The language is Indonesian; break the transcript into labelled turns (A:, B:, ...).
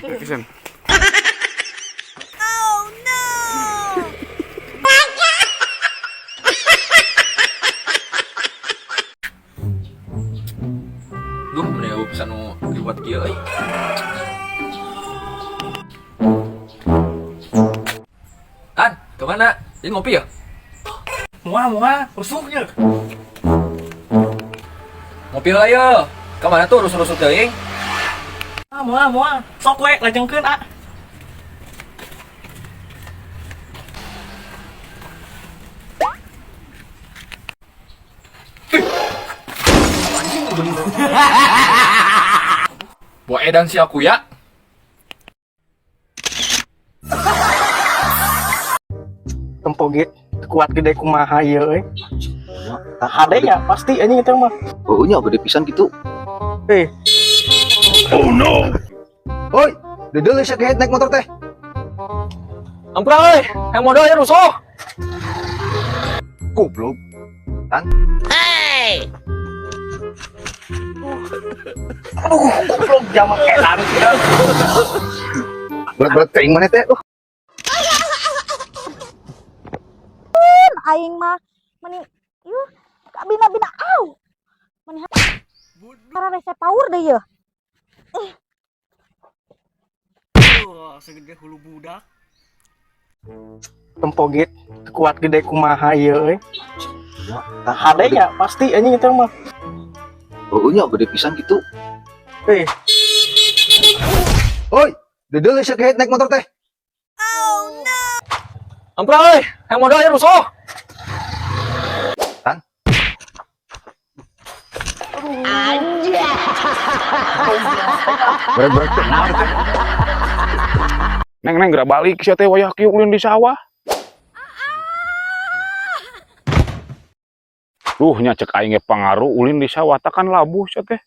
A: Action.
B: Oh no!
C: Duh, mending aku pesan buat dia, An, kemana? Ini ngopi ya?
D: Muah, rusuknya.
C: Ngopi lah ya. Kemana tuh rusuk-rusuk teuing?
D: Muah, sok we lajengkeun ah.
C: Buat edan si aku ya.
D: Tempogit kuat gede kumaha ieu euy. Ada ya pasti anjing itu mah.
E: Oh nya gede pisan gitu.
D: Eh,
E: Oi, dedel sih kayak naik motor teh.
C: Ampun euy, yang modal ya rusuh.
E: Goblok.
B: Hey!
D: goblok jamak edan ya.
E: Berat-berat kaing mana teh?
B: Aing mah mending yuh bina-bina au. Mending para rese power deh ya.
D: Segede hulu budak. Tempogit kuat gede kumaha ieu euy. Ada ya pasti anjing itu mah.
E: Oh nya gede pisan gitu.
D: Eh,
E: Oi, dedel sih kayak naik motor teh.
C: Ampun euy, yang modal ya rusuh.
E: Berat-berat kaing mana teh?
A: Neng gerak balik sia teh wayah kieu ulin di sawah. Duh nya cek aing ge pangaruh ulin di sawah takan labuh sia teh.